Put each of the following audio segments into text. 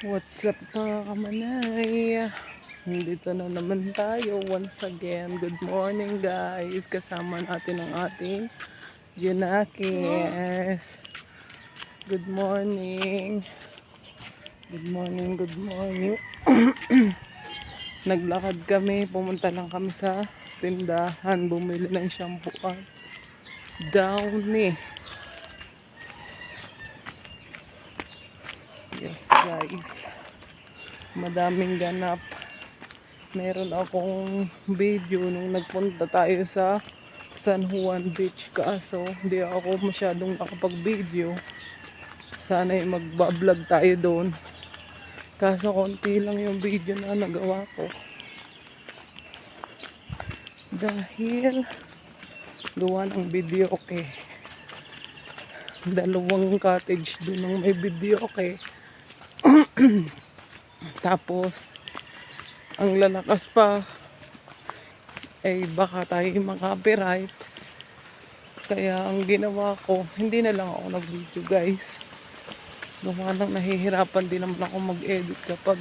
What's up mga kamanay? Nandito na naman tayo once again. Good morning guys. Kasama natin ang ating Junakis. Good morning. Good morning, good morning. Naglakad kami. Pumunta lang kami sa tindahan. Bumili ng shampoo at Downy. Yes guys, madaming ganap. Meron akong video nung nagpunta tayo sa San Juan Beach, kaso hindi ako masyadong nakapag-video. Sana'y magbablog tayo doon, kaso konti lang yung video na nagawa ko dahil gawa ng video okay. Dalawang cottage doon ang may video okay. Tapos ang lalakas pa ay baka tayo makapiright, kaya ang ginawa ko, hindi na lang ako nag-video guys. Gawa lang nahihirapan din naman ako mag-edit kapag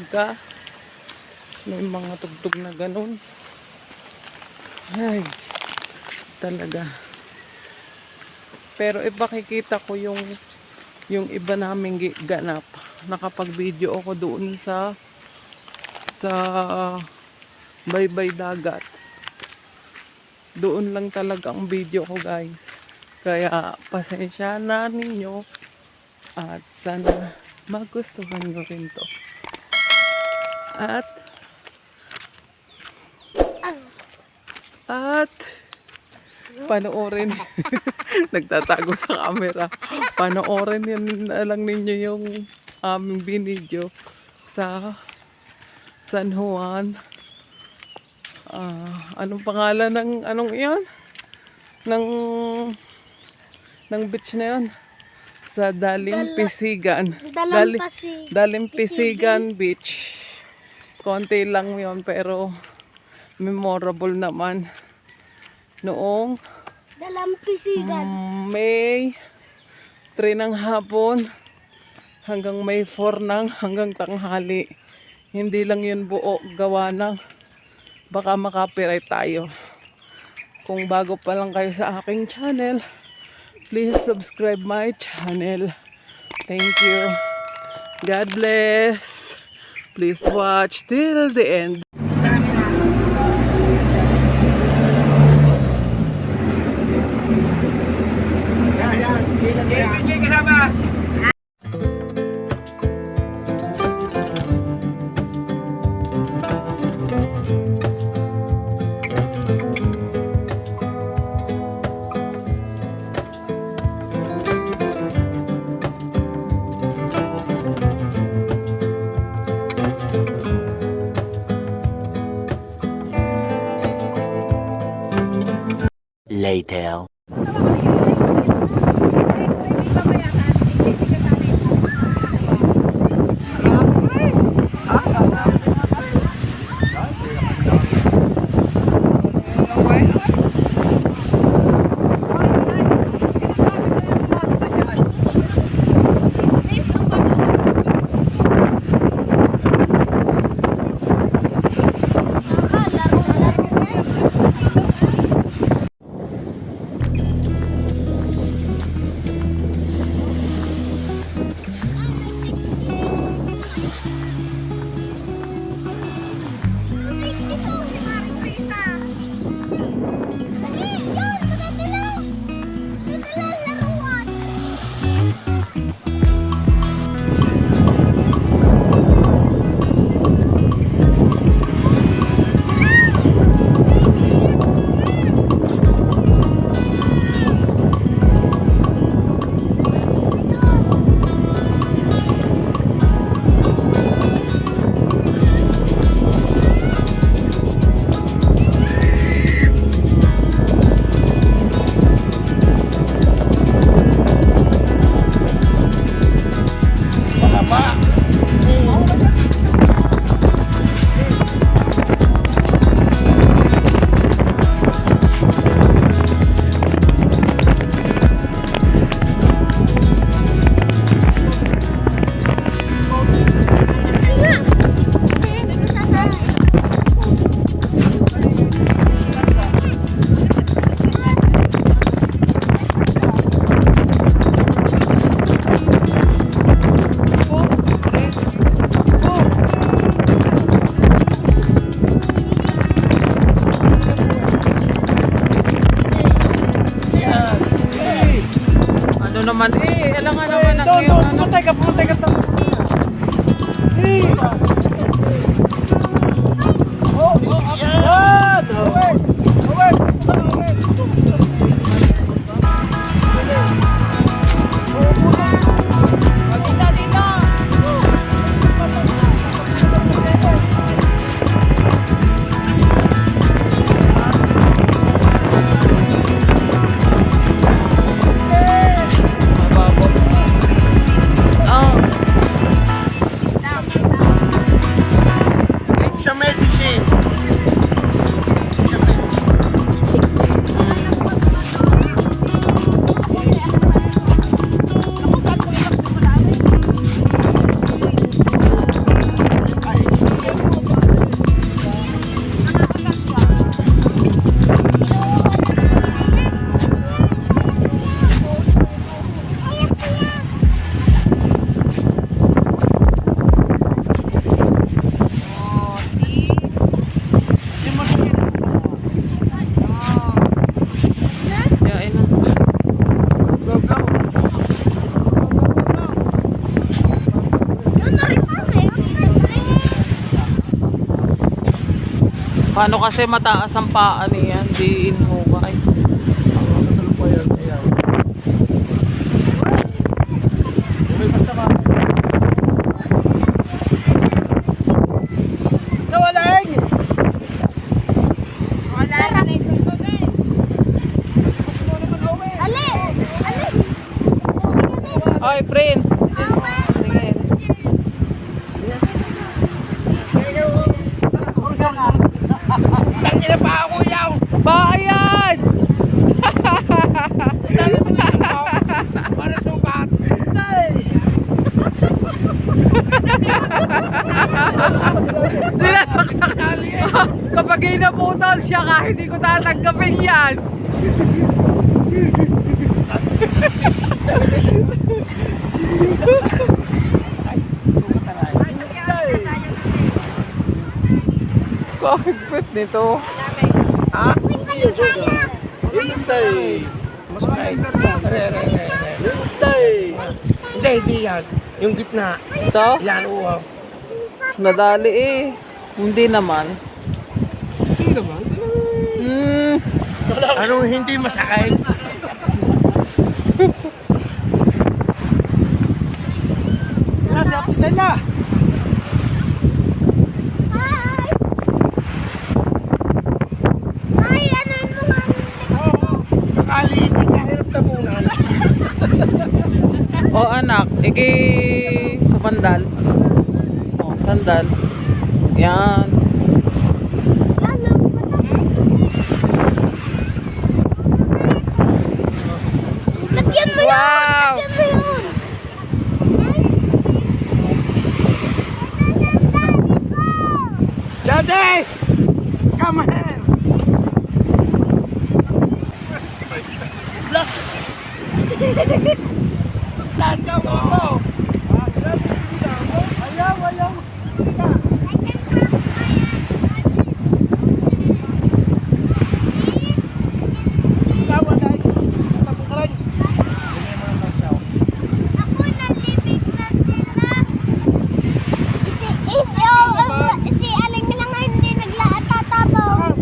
may mga tugtog na ganun. Ay talaga. Pero ipakikita ko yung iba naming ganap. Nakapag-video ako doon sa baybay dagat. Doon lang talaga ang video ko guys. Kaya pasensya na ninyo at sana magustuhan nyo rin to. At panoorin. Nagtatago sa camera. Panoorin yan na lang ninyo yung aming binidyo sa San Juan. Anong pangalan ng anong iyon? Ng beach na yun? Sa Dalampasigan. Dalampasigan Beach. Konti lang yun pero memorable naman. Noong Dalampasigan. May 3 ng hapon hanggang May 4 hanggang tanghali. Hindi lang yun buo, gawa ng baka makapiright tayo. Kung bago pa lang kayo sa aking channel, please subscribe my channel. Thank you. God bless. Please watch till the end. Later. teka po, teka to. It's a medicine. Yain na. Paano kasi mataas ang paa niyan? Di inhukay. Ano po yan? Ayan. May basta ba? Kawalang! Ali! Ali! Oy, Prince! Sige. Tangina pa ako yaw! Bayan! Dali mo na ako para sukat! Sinasaksak. Kapag inaputol siya ka, hindi ko tatanggapin yan. Kahigpit nito. Ha? Hintay! Masakay! Hintay! Hindi yan. Yung gitna. Ito? Yan, uwaw. Nadali eh. Hindi naman. Hindi naman. Anong hindi masakay? Nasa sila! Hi! Ay, ano yung mga... Oo. Akali, hindi kahirap na muna. O anak, iki sa pandal. O, sandal. Yan. Lagyan mo yun! Wow! Lagyan mo yun! Daddy! Come here! Tanda mo ako! Ayaw, ayaw! Ako nalibig na sila. Si Aling lang nga hindi naglaatatabaw.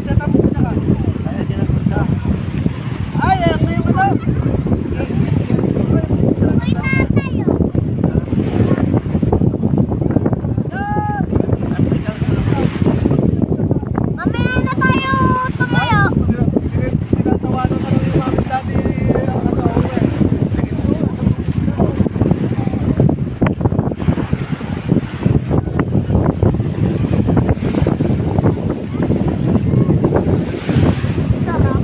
Uy na tayo. Mamaya na tayo tumayo. Sarap.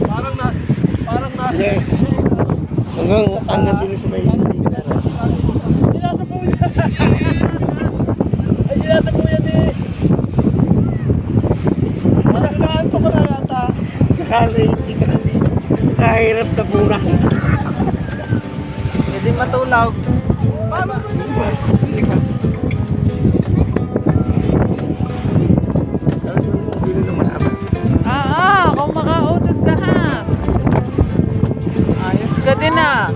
Hanggang din sa may kahirap na puna. Hindi matulog. Kung makautos ka ha. Ayos ka din ah.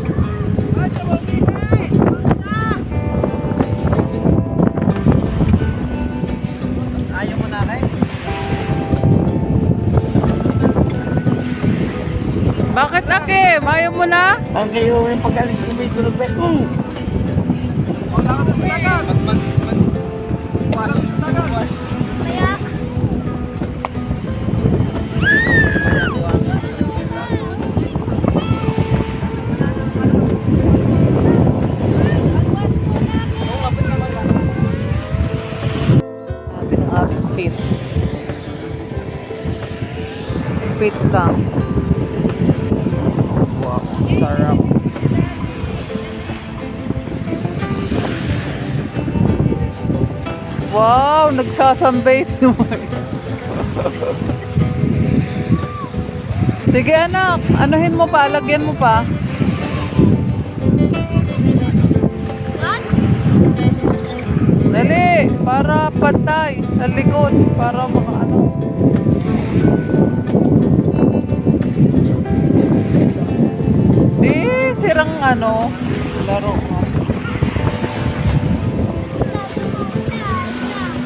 Jackie, mayo mo na? Ang kayo yung pag-alis ko may tulog ba? Kaya, Sabi ng ating fit. Fit lang. Wow, sarap. Wow, nagsasambay naman. Sige anak, anuhin mo pa, lagyan mo pa. what? Dali, para pantay sa likod, para makaano. Di, sirang ano, laro mo.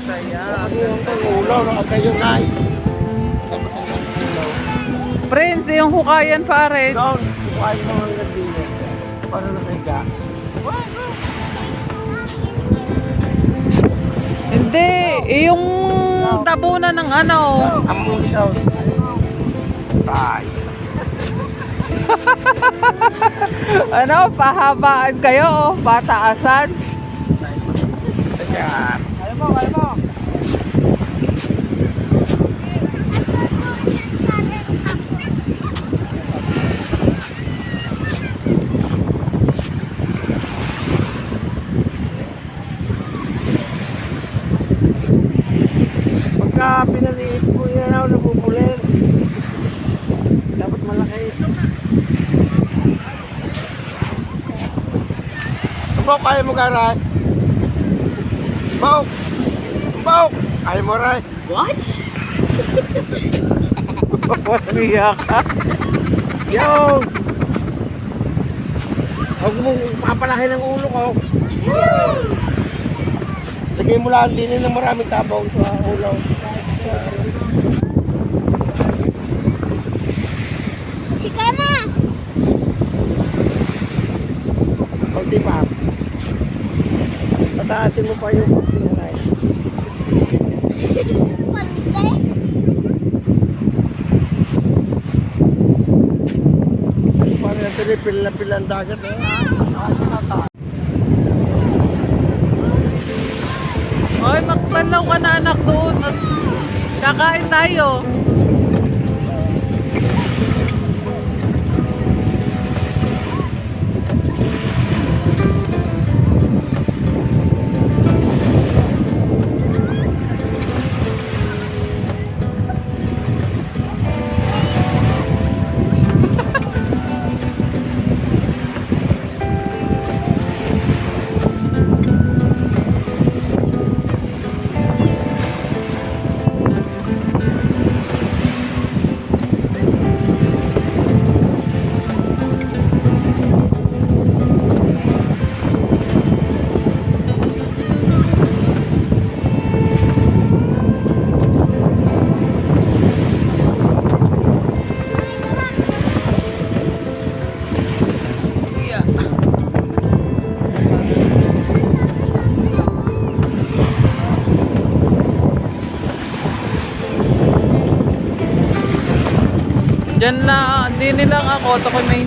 Saya. Ang ulo, ang kayo na. Dapat ang ulo. Prince, yung hukayan pare. Doon, kuhain mo ang gabi. Paano na kayo ka? Hindi, yung tabunan ng ano. Among ikaw. Bye. Ano, pahabaan kayo, pataasan. Teka. Alam mo. Pagka pinaliit mo yan ako, nabubulir. Dapat malaki. Bok, ayaw mo garay. Bok! Bok! Ayaw mo ray. What? Wala ka. Yo! Huwag mong papalahin ang ulo ko. Lagay mo lang din ng maraming tabaw sa ulo. Ika na! Kunti pa. Pataasin mo pa yung pinanay. Pante! Parang natin pila-pila ang dagat eh. Oy, magpanlaw ka na anak doon. At kakain tayo. Diyan na, hindi nilang ako. Ito ko may...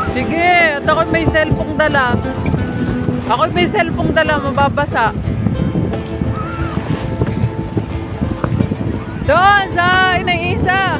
Sige, at ako may cellphone dala. Ako may cellphone dala, mababasa. Doon sa Inay Isa.